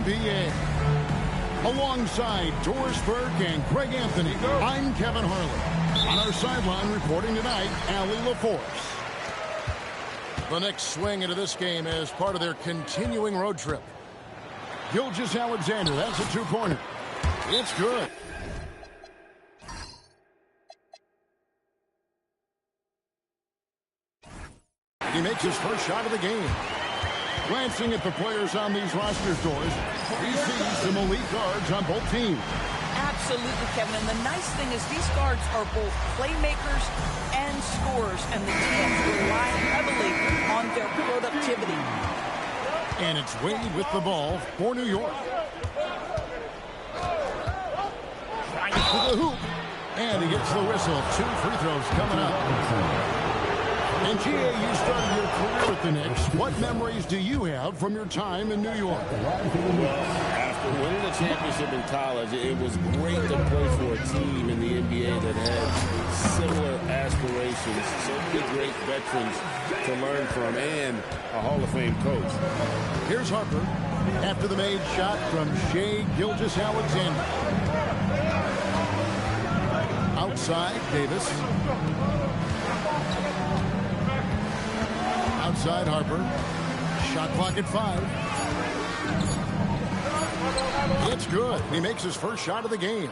NBA. Alongside Doris Burke and Greg Anthony, I'm Kevin Harlan. On our sideline reporting tonight, Allie LaForce. The next swing into this game is part of their continuing road trip. Gilgeous-Alexander, that's a two-pointer. It's good. He makes his first shot of the game. Glancing at the players on these roster doors, he sees some elite guards on both teams. Absolutely, Kevin. And the nice thing is these guards are both playmakers and scorers, and the teams rely heavily on their productivity. And it's Wade with the ball for New York. Right to the hoop. And he gets the whistle. 2 free throws coming up. And G.A., you started your career with the Knicks. What memories do you have from your time in New York? After winning a championship in college, it was great to play for a team in the NBA that had similar aspirations, so many great veterans to learn from, and a Hall of Fame coach. Here's Harper after the made shot from Shai Gilgeous-Alexander. Outside, Davis. Outside, Harper. Shot clock at 5. It's good. He makes his first shot of the game.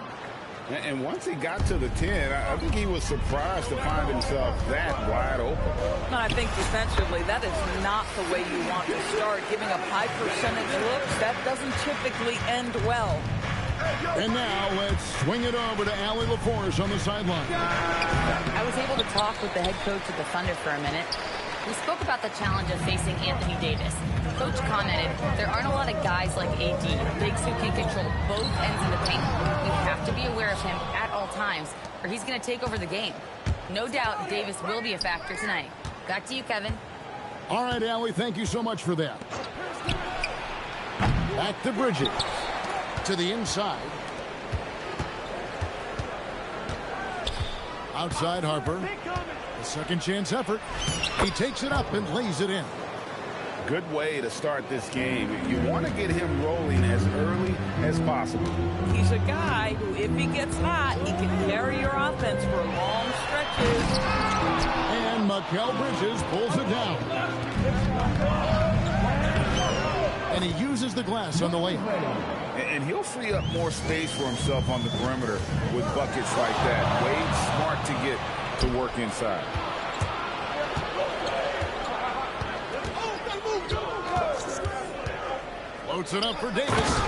And once he got to the 10, I think he was surprised to find himself that wide open. I think defensively, that is not the way you want to start. Giving up high percentage looks, that doesn't typically end well. And now let's swing it over to Allie LaForce on the sideline. I was able to talk with the head coach of the Thunder for a minute. We spoke about the challenge of facing Anthony Davis. Coach commented, there aren't a lot of guys like AD, bigs who can control both ends of the paint. We have to be aware of him at all times, or he's going to take over the game. No doubt Davis will be a factor tonight. Back to you, Kevin. All right, Allie, thank you so much for that. Back to Bridges. To the inside. Outside, Harper. A second chance effort. He takes it up and lays it in. Good way to start this game. You want to get him rolling as early as possible. He's a guy who, if he gets hot, he can carry your offense for long stretches. And Mikal Bridges pulls it down. And he uses the glass on the layup. And he'll free up more space for himself on the perimeter with buckets like that. Wade's smart to get to work inside. Floats it up for Davis.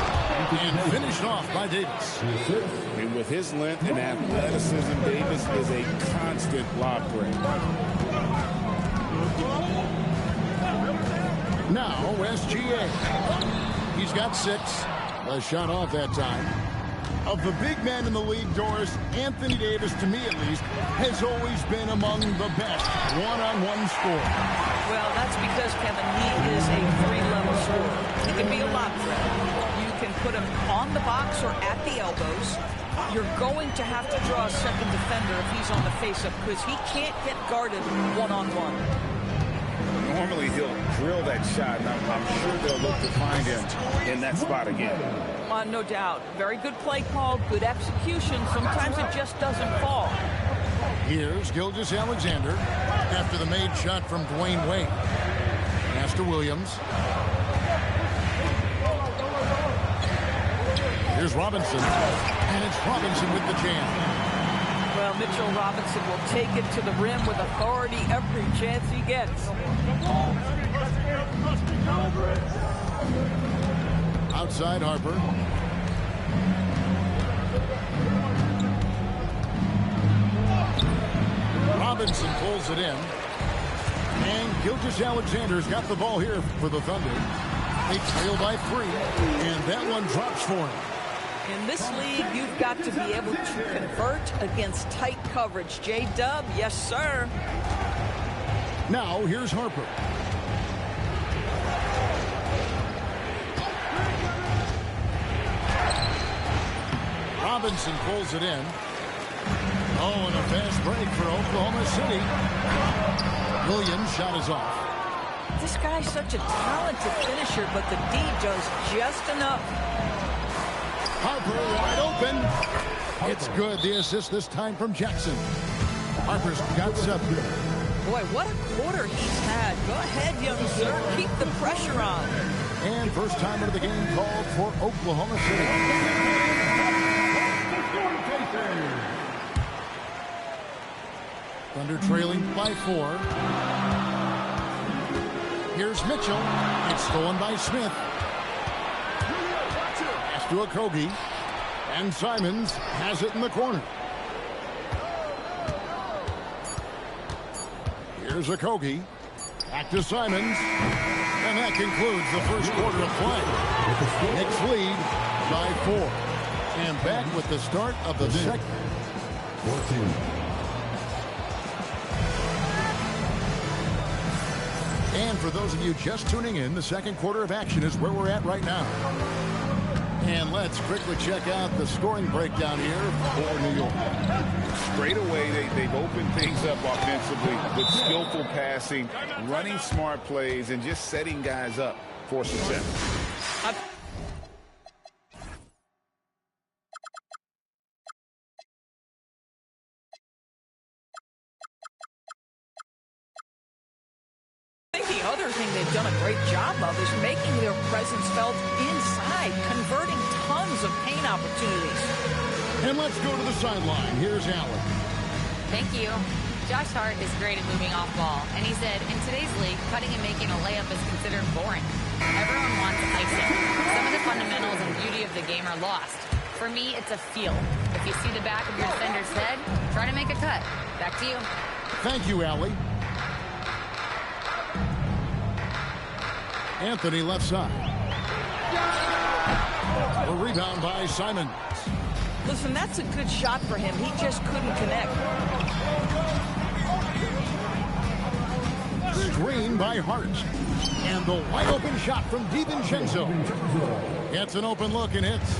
And finished off by Davis. And with his length and athleticism, Davis is a constant lob threat. Now, SGA. He's got 6. A shot off that time. Of the big men in the league, Doris, Anthony Davis, to me at least, has always been among the best one-on-one scorers. Well, that's because, Kevin, he is a 3-level scorer. He can be a lob threat. You can put him on the box or at the elbows. You're going to have to draw a second defender if he's on the face-up because he can't get guarded one-on-one. Normally he'll drill that shot, and I'm sure they'll look to find him in that spot again. No doubt. Very good play call, good execution. Sometimes it just doesn't fall. Here's Gilgeous-Alexander after the made shot from Dwayne Wade. Pass to Williams. Here's Robinson. And it's Robinson with the jam. Well, Mitchell Robinson will take it to the rim with authority every chance he gets. Outside, Harper. Robinson pulls it in. And Gilgeous-Alexander's got the ball here for the Thunder. They trail by 3. And that one drops for him. In this league, you've got to be able to convert against tight coverage. J-Dub, yes, sir. Now, here's Harper. Robinson pulls it in. Oh, and a fast break for Oklahoma City. Williams' shot is off. This guy's such a talented finisher, but the D does just enough. Harper wide open. It's good. The assist this time from Jackson. Harper's got something. Boy, what a quarter he's had. Go ahead, young sir. Keep the pressure on. And first time of the game called for Oklahoma City. Thunder trailing by 4. Here's Mitchell. It's stolen by Smith. Pass to Okogie. And Simons has it in the corner. Here's Okogie. Back to Simons. And that concludes the first quarter of play. Knicks lead by 4. And back with the start of the second. 14. And for those of you just tuning in, the second quarter of action is where we're at right now. And let's quickly check out the scoring breakdown here for New York. Straight away, they've opened things up offensively with skillful passing, running smart plays, and just setting guys up for success. The other thing they've done a great job of is making their presence felt inside, converting tons of paint opportunities. And let's go to the sideline. Here's Allen. Thank you. Josh Hart is great at moving off ball, and he said, in today's league, cutting and making a layup is considered boring. Everyone wants icing. Some of the fundamentals and beauty of the game are lost. For me, it's a feel. If you see the back of your defender's head, try to make a cut. Back to you. Thank you, Allie. Anthony left side. A rebound by Simons. Listen, that's a good shot for him. He just couldn't connect. Screen by Hart. And the wide open shot from DiVincenzo. Gets an open look and hits.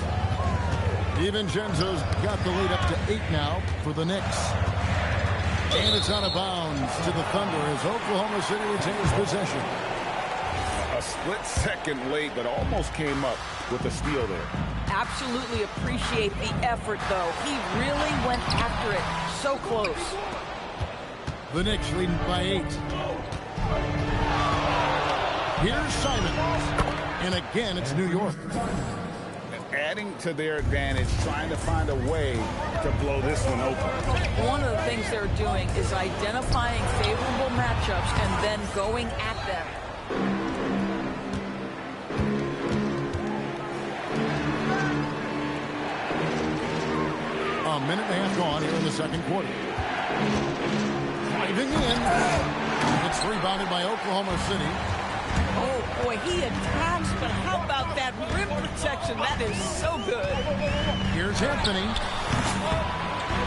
DiVincenzo's got the lead up to 8 now for the Knicks. And it's out of bounds to the Thunder as Oklahoma City retains possession. A split second late, but almost came up with a steal there. Absolutely appreciate the effort, though. He really went after it. So close. The Knicks leading by 8. Here's Simons. And again, it's New York. Adding to their advantage, trying to find a way to blow this one open. One of the things they're doing is identifying favorable matchups and then going at them. A minute and a half gone here in the second quarter. Driving in. It's rebounded by Oklahoma City. Oh, boy, he attacks, but how about that rim protection? That is so good. Here's Anthony.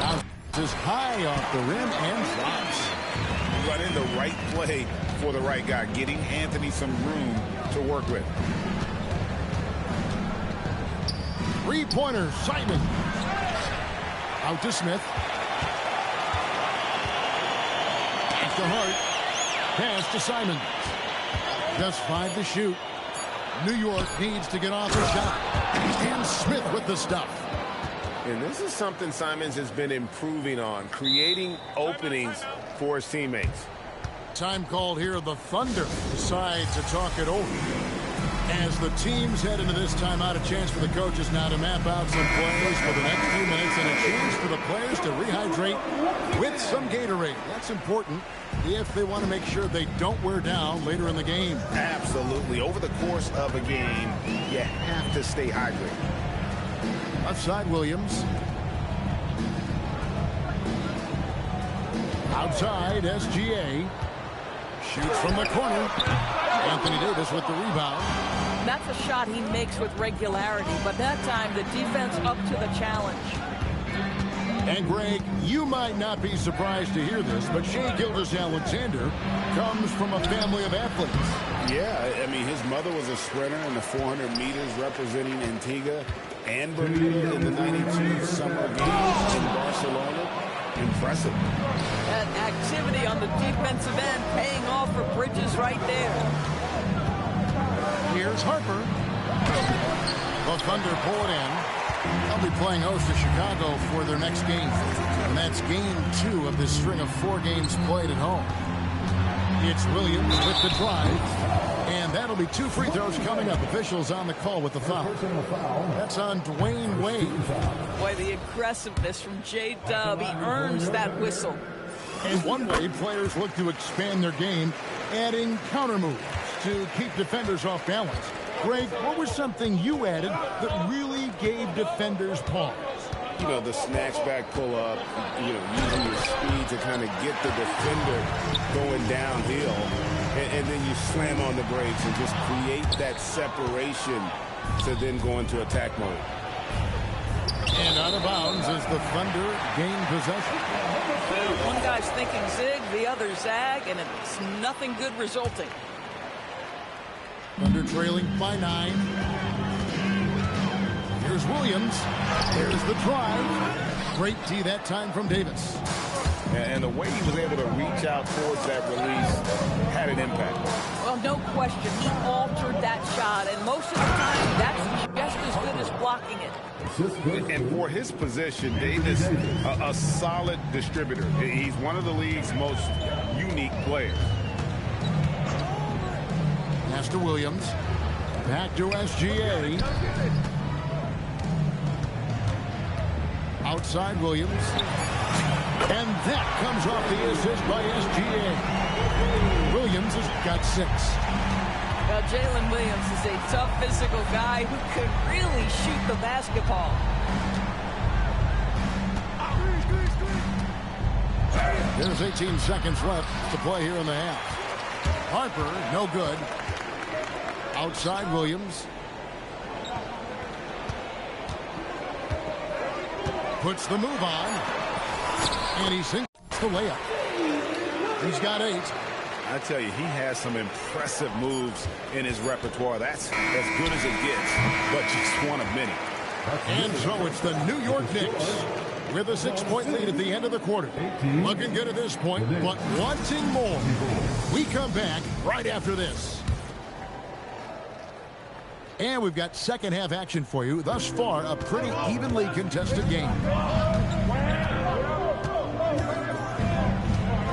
Bounces high off the rim and drops. Running the right play for the right guy, getting Anthony some room to work with. Three-pointer, Simon. Out to Smith. Pass to Hart. Pass to Simon. Just 5 to shoot. New York needs to get off the shot. And Smith with the stuff. And this is something Simons has been improving on, creating openings for his teammates. Time called here. The Thunder decide to talk it over. As the teams head into this timeout, a chance for the coaches now to map out some plays for the next few minutes and a chance for the players to rehydrate with some Gatorade. That's important if they want to make sure they don't wear down later in the game. Absolutely. Over the course of a game, you have to stay hydrated. Left side, Williams. Outside, SGA. Shoots from the corner. Anthony Davis with the rebound. That's a shot he makes with regularity, but that time the defense up to the challenge. And Greg, you might not be surprised to hear this, but Shai Gilgeous-Alexander comes from a family of athletes. Yeah, I mean, his mother was a sprinter in the 400 meters representing Antigua and Bermuda in the 92 Summer Games in Barcelona. Impressive. That activity on the defensive end paying off for Bridges right there. Here's Harper. The Thunder pull it in. They'll be playing host to Chicago for their next game. And that's game 2 of this string of 4 games played at home. It's Williams with the drive. And that'll be 2 free throws coming up. Officials on the call with the foul. That's on Dwayne Wade. Boy, the aggressiveness from J-Dub. He earns that whistle. And one way players look to expand their game, adding counter moves to keep defenders off balance. Greg, what was something you added that really gave defenders pause? You know, the snatchback pull-up, you know, using your speed to kind of get the defender going downhill, and then you slam on the brakes and just create that separation to then go into attack mode. And out of bounds as the Thunder gain possession. One guy's thinking zig, the other zag, and it's nothing good resulting. Thunder trailing by 9. Here's Williams. There's the drive. Great tee that time from Davis. And the way he was able to reach out towards that release had an impact. Well, no question. He altered that shot, and most of the time, that's just as good as blocking it. And for his position, Davis, a solid distributor. He's one of the league's most unique players. Pass to Williams. Back to SGA. Outside Williams. And that comes off the assist by SGA. Williams has got 6. Well, Jalen Williams is a tough physical guy who could really shoot the basketball. There's 18 seconds left to play here in the half. Harper, no good. Outside Williams. Puts the move on. And he sinks the layup. He's got 8. I tell you, he has some impressive moves in his repertoire. That's as good as it gets, but just one of many. And so it's the New York Knicks with a 6-point lead at the end of the quarter. Looking good at this point, but wanting more. We come back right after this. And we've got second half action for you. Thus far, a pretty evenly contested game.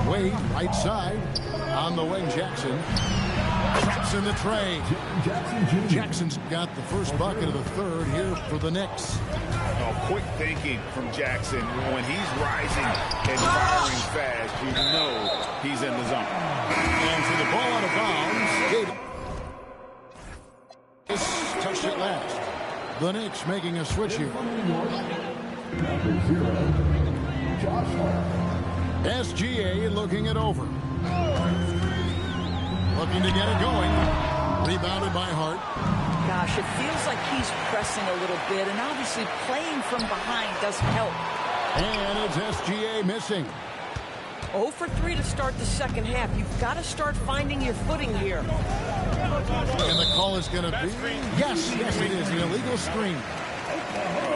Wade, right side. On the wing, Jackson. Traps in the tray. Jackson's got the first bucket of the third here for the Knicks. Oh, quick thinking from Jackson. When he's rising and firing fast, you know he's in the zone. And for the ball out of bounds, Davis touched it last. The Knicks making a switch here. SGA looking it over. Looking to get it going. Rebounded by Hart. Gosh, it feels like he's pressing a little bit, and obviously playing from behind doesn't help. And it's SGA missing. 0 for 3 to start the second half. You've got to start finding your footing here. And the call is going to be, yes, it is, an illegal screen.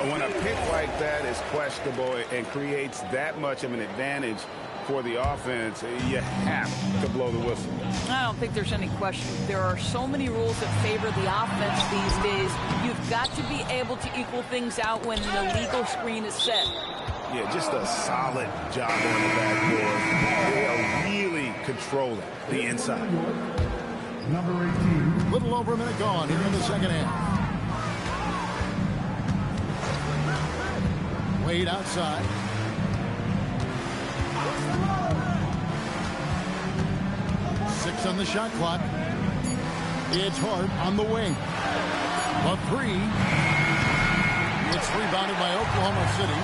When a pick like that is questionable and creates that much of an advantage for the offense, you have to blow the whistle. I don't think there's any question. There are so many rules that favor the offense these days. You've got to be able to equal things out when an illegal screen is set. Yeah, just a solid job on the backboard. They are really controlling the inside. Number 18. Little over a minute gone here in the second half. Wade outside. Six on the shot clock. It's Hart on the wing. A 3. It's rebounded by Oklahoma City.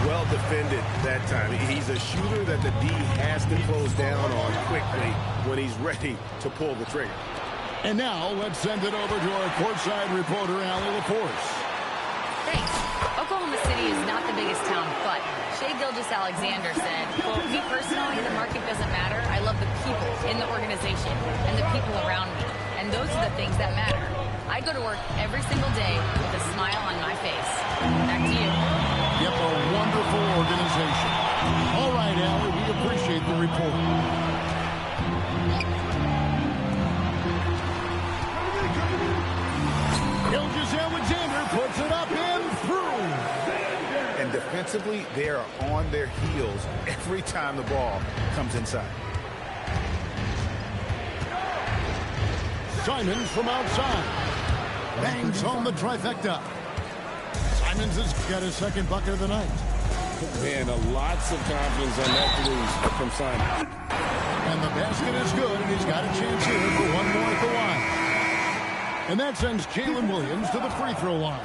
Well defended that time. He's a shooter that the D has to close down on quickly when he's ready to pull the trigger. And now let's send it over to our courtside reporter, Allie LaForce. Thanks. Oklahoma City is not the biggest town, but Shai Gilgeous-Alexander said, quote, "Me personally, the market doesn't matter. I love the people in the organization and the people around me. And those are the things that matter. I go to work every single day with a smile on my face." Back to you. Yep, a wonderful organization. All right, Allie, we appreciate the report. Defensively, they are on their heels every time the ball comes inside. Simons from outside. Bangs home the trifecta. Simons has got his second bucket of the night. Man, lots of confidence on that three from Simons. And the basket is good, and he's got a chance here for one more at the line. And that sends Jalen Williams to the free throw line.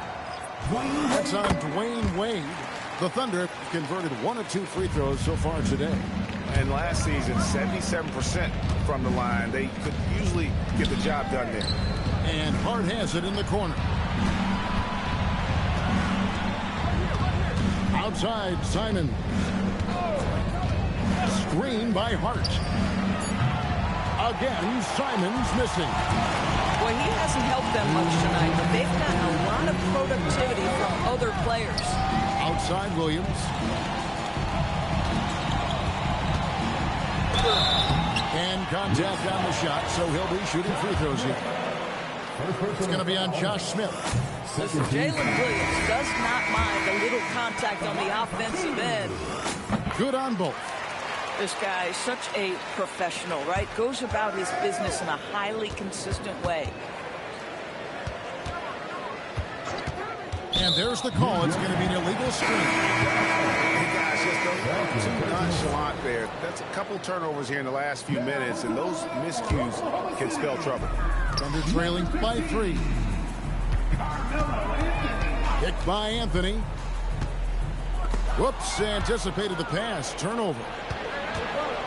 That's on Dwayne Wade. The Thunder converted 1 of 2 free throws so far today. And last season, 77% from the line. They could usually get the job done there. And Hart has it in the corner. Outside, Simon. Screen by Hart. Again, Simon's missing. Well, he hasn't helped them much tonight, but they've gotten a lot of productivity from other players. Outside, Williams. And contact on the shot, so he'll be shooting free throws here. It's going to be on Josh Smith. Listen, Jalen Williams does not mind a little contact on the offensive end. Good on both. This guy is such a professional, right? Goes about his business in a highly consistent way. And there's the call. It's going to be an illegal screen. Hey, guys, just don't too nonchalant there. That's a couple turnovers here in the last few minutes, and those miscues can spell trouble. Thunder trailing by 3. Kicked by Anthony. Whoops, anticipated the pass. Turnover.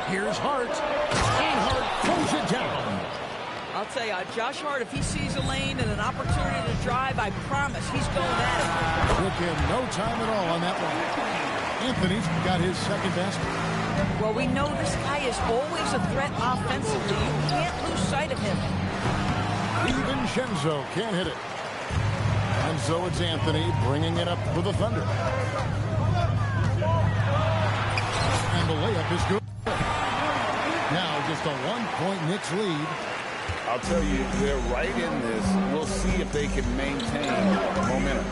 Here's Hart. And Hart throws it down. I'll tell you, Josh Hart, if he sees a lane and an opportunity to drive, I promise he's going at it. Took him no time at all on that one. Anthony's got his second basket. Well, we know this guy is always a threat offensively. You can't lose sight of him. DiVincenzo can't hit it. And so it's Anthony bringing it up for the Thunder. And the layup is good. Now just a 1-point Knicks lead. I'll tell you, they're right in this. We'll see if they can maintain momentum.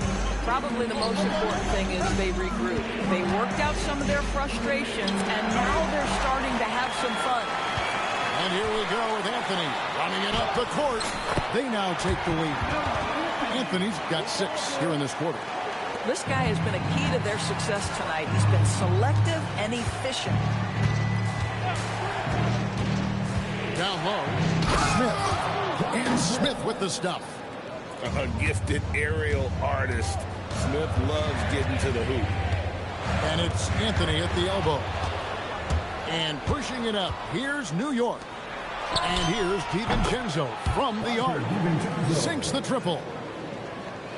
Probably the most important thing is they regroup. They worked out some of their frustrations, and now they're starting to have some fun. And here we go with Anthony running it up the court. They now take the lead. Anthony's got 6 here in this quarter. This guy has been a key to their success tonight. He's been selective and efficient. Down low, Smith. And Smith with the stuff. A gifted aerial artist. Smith loves getting to the hoop. And it's Anthony at the elbow. And pushing it up. Here's New York. And here's DiVincenzo from the arc. Sinks the triple.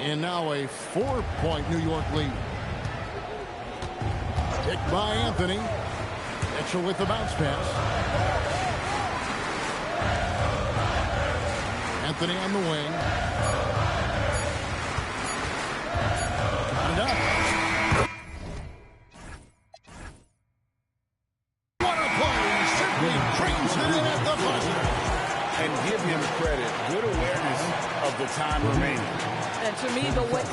And now a 4-point New York lead. Picked by Anthony. Mitchell with the bounce pass. Anthony on the wing. Got it up. What a play! Simply trains it in at the buzzer. And give him credit. Good awareness of the time remaining. And to me, the way...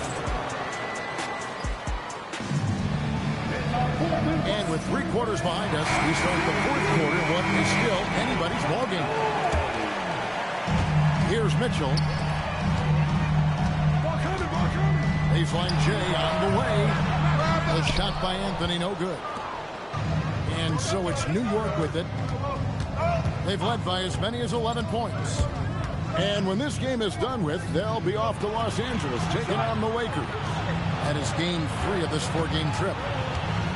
And with 3 quarters behind us, we start the 4th quarter. What is still anybody's ballgame. Here's Mitchell. Baseline J on the way. The shot by Anthony, no good. And so it's New York with it. They've led by as many as 11 points. And when this game is done with, they'll be off to Los Angeles, taking on the Lakers. That is game 3 of this 4-game trip.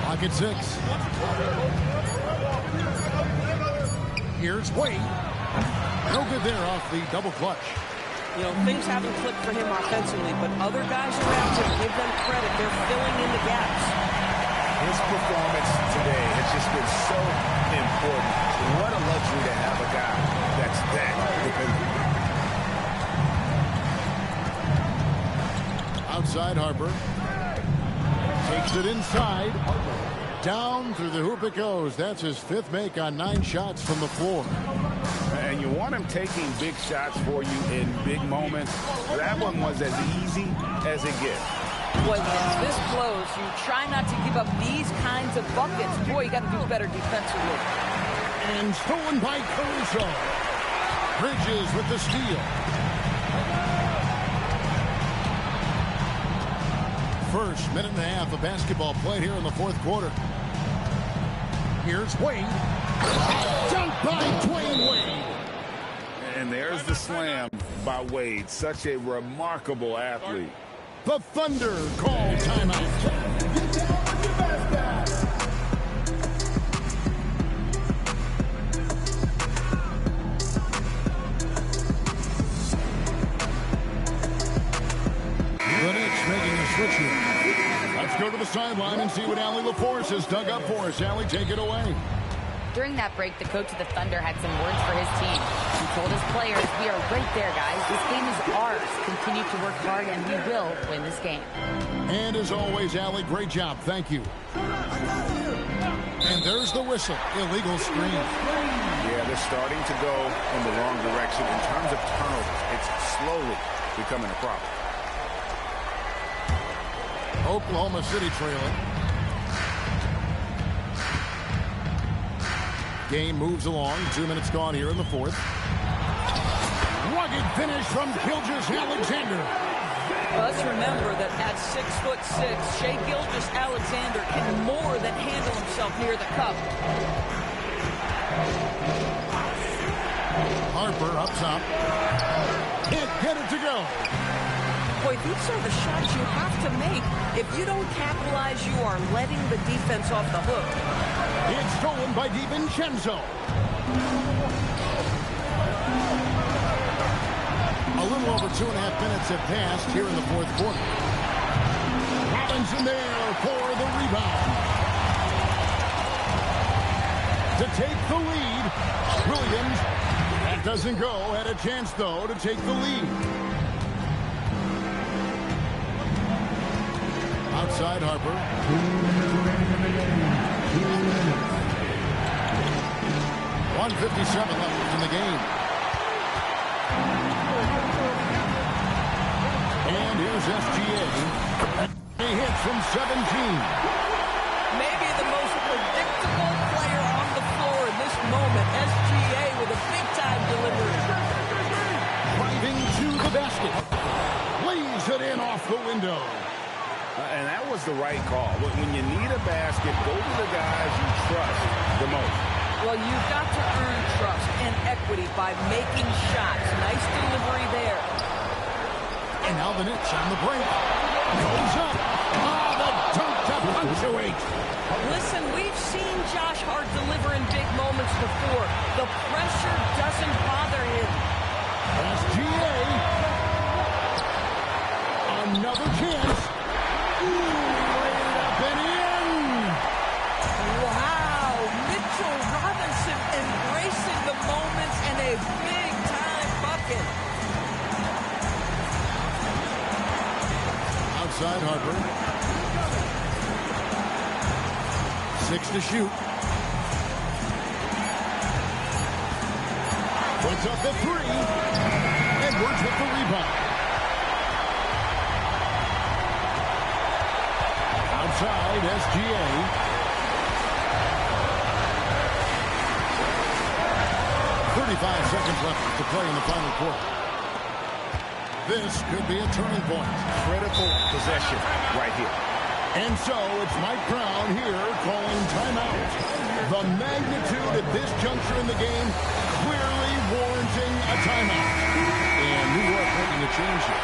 Clock at 6. Here's Wade. No good there off the double clutch. You know, things haven't clicked for him offensively, but other guys around him, give them credit. They're filling in the gaps. His performance today has just been so important. What a luxury to have a guy that's that dependable. Outside Harper. Takes it inside. Down through the hoop it goes. That's his 5th make on 9 shots from the floor. And you want him taking big shots for you in big moments. That one was as easy as it gets. Boy, when this close, you try not to give up these kinds of buckets. Boy, you got to do better defensively. And stolen by Caruso. Bridges with the steal. First minute and a half of basketball played here in the fourth quarter. Here's Wade. Dunk by Dwayne Wade. And there's the slam by Wade. Such a remarkable athlete. The Thunder call timeout. The Knicks making a switch here. Let's go to the sideline and see what Allie LaForce has dug up for us. Allie, take it away. During that break, the coach of the Thunder had some words for his team. He told his players, "We are right there, guys. This game is ours. Continue to work hard, and we will win this game." And as always, Allie, great job. Thank you. And there's the whistle. Illegal screen. Yeah, they're starting to go in the wrong direction in terms of turnovers. It's slowly becoming a problem. Oklahoma City trailing. Game moves along. 2 minutes gone here in the fourth. Rugged finish from Gilgeous-Alexander. Let's remember that at 6'6", Shai Gilgeous-Alexander can more than handle himself near the cup. Harper up top. Can't get it to go. Boy, these are the shots you have to make. If you don't capitalize, you are letting the defense off the hook. It's stolen by DiVincenzo. A little over 2.5 minutes have passed here in the fourth quarter. Robinson there for the rebound. To take the lead, Williams. That doesn't go. Had a chance, though, to take the lead. Outside Harper. 1:57 left in the game. And here's SGA. He hits from 17. Maybe the most predictable player on the floor in this moment. SGA with a big-time delivery. Driving to the basket. Lays it in off the window. And that was the right call. When you need a basket, go to the guys you trust the most. Well, you've got to earn trust and equity by making shots. Nice delivery there. And now the Knicks on the break. Goes up. Oh, the dunk to punctuate. Listen, we've seen Josh Hart deliver in big moments before. The pressure doesn't bother him. SGA. Another chance. Ooh, laid it up and in. Wow, Mitchell Robinson embracing the moments and a big-time bucket. Outside Harper. 6 to shoot. Puts up the 3. Edwards with the rebound. Outside SGA. .35 seconds left to play in the final quarter. This could be a turning point. Critical possession right here. And so it's Mike Brown here calling timeout. The magnitude at this juncture in the game clearly warranting a timeout. And New York making a change here.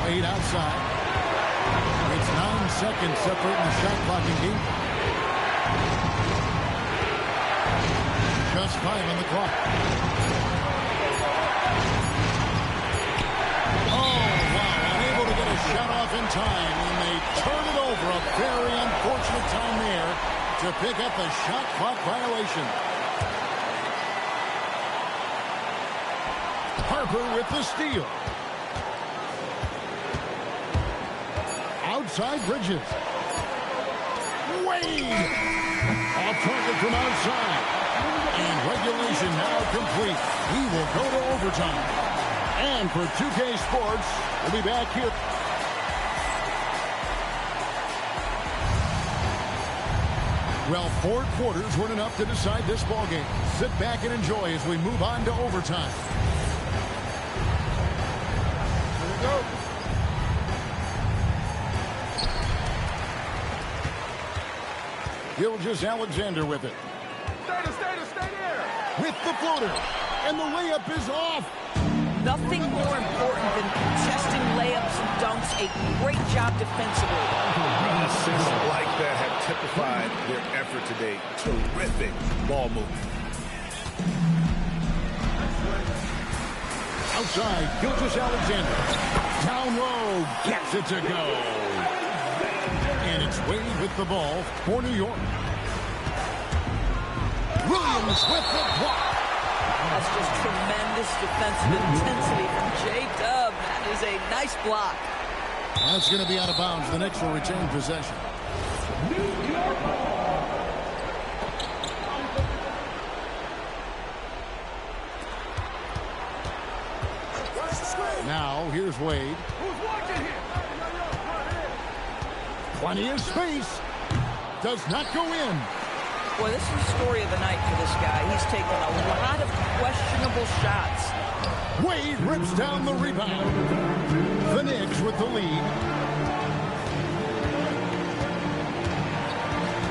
Wade outside. It's 9 seconds separating the shot clock and game. Just 5 on the clock. Oh, wow. Unable to get a shot off in time. And they turn it over. A very unfortunate time there to pick up a shot clock violation. Harper with the steal. Outside Bridges. Wade! Off target from outside. And regulation now complete. We will go to overtime. And for 2K Sports, we'll be back here. Well, 4 quarters weren't enough to decide this ballgame. Sit back and enjoy as we move on to overtime. Here we go. Gilgeous-Alexander with it. Stay there. With the floater. And the layup is off. Nothing more important than contesting layups and dunks. A great job defensively. Assists like that have typified their effort today. Terrific ball movement. Outside, Gilgeous-Alexander. Down low, gets it to go. And it's Wade with the ball for New York. Williams with the block. That's just tremendous defensive intensity from J-Dub. That is a nice block. That's going to be out of bounds. The Knicks will retain possession. Now, here's Wade. Plenty of space. Does not go in. Well, this is the story of the night for this guy. He's taken a lot of questionable shots. Wade rips down the rebound. The Knicks with the lead.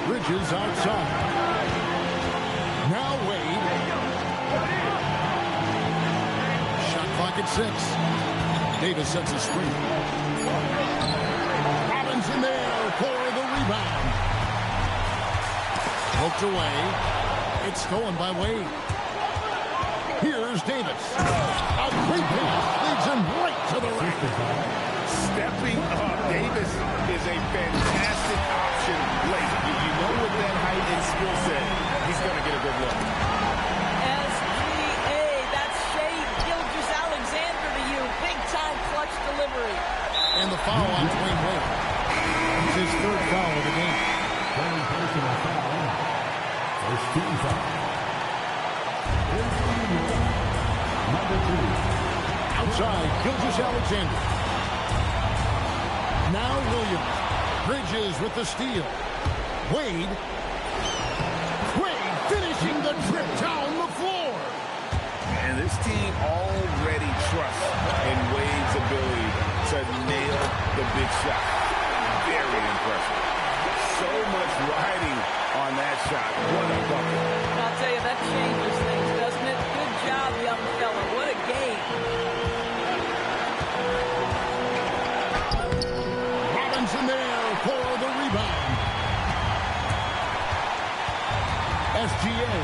Bridges outside. Now Wade. Shot clock at 6. Davis sets a screen. Robbins in there for the rebound. Poked away. It's stolen by Wade. Here's Davis. A great pass leads him right to the rack. Stepping up, Davis is a fantastic option late. You know with that height and skill set, he's going to get a good look. SGA, that's Shai Gilgeous-Alexander to you. Big-time clutch delivery. And the foul on Dwayne Wade. It's his 3rd foul of the game. First team foul. Number 2. Outside, Gilgeous-Alexander. Now Williams. Bridges with the steal. Wade. Wade finishing the trip down the floor. And this team already trusts in Wade's ability to nail the big shot. Very impressive. So much riding on that shot. What a bucket. I'll tell you, that changes things, doesn't it? Good job, young fella. What a game. Robbins in there for the rebound. SGA.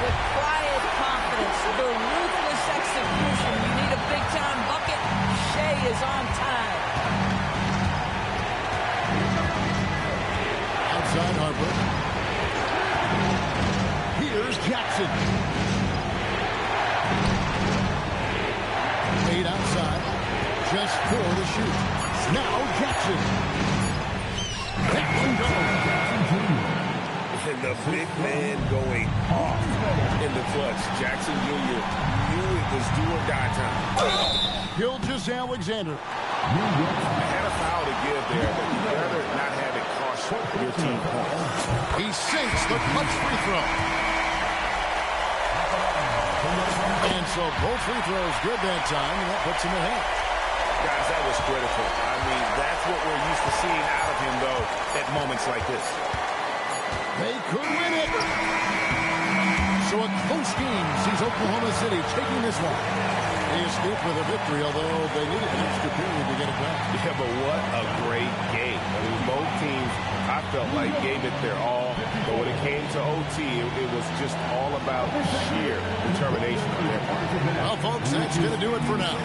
With quiet confidence, the ruthless execution. You need a big-time bucket. Shai is on time. Outside Harper. Here's Jackson. Wade outside. Just 4 to shoot. Now Jackson. Jackson goes. And the big man going off in the clutch. Jackson Jr. knew it was do or die time. Gilgeous-Alexander. Had a foul to give there, but you'd rather not have it cost your team points. He sinks the clutch free throw. And so both free throws good that time, and that puts him ahead. Guys, that was critical. I mean, that's what we're used to seeing out of him, though, at moments like this. They could win it. So a close game sees Oklahoma City taking this one. They escaped with a victory, although they needed an extra period to get it back. Yeah, but what a great game. I mean, both teams, I felt like, gave it their all. But when it came to OT, it was just all about sheer determination on their part. Well, folks, that's going to do it for now.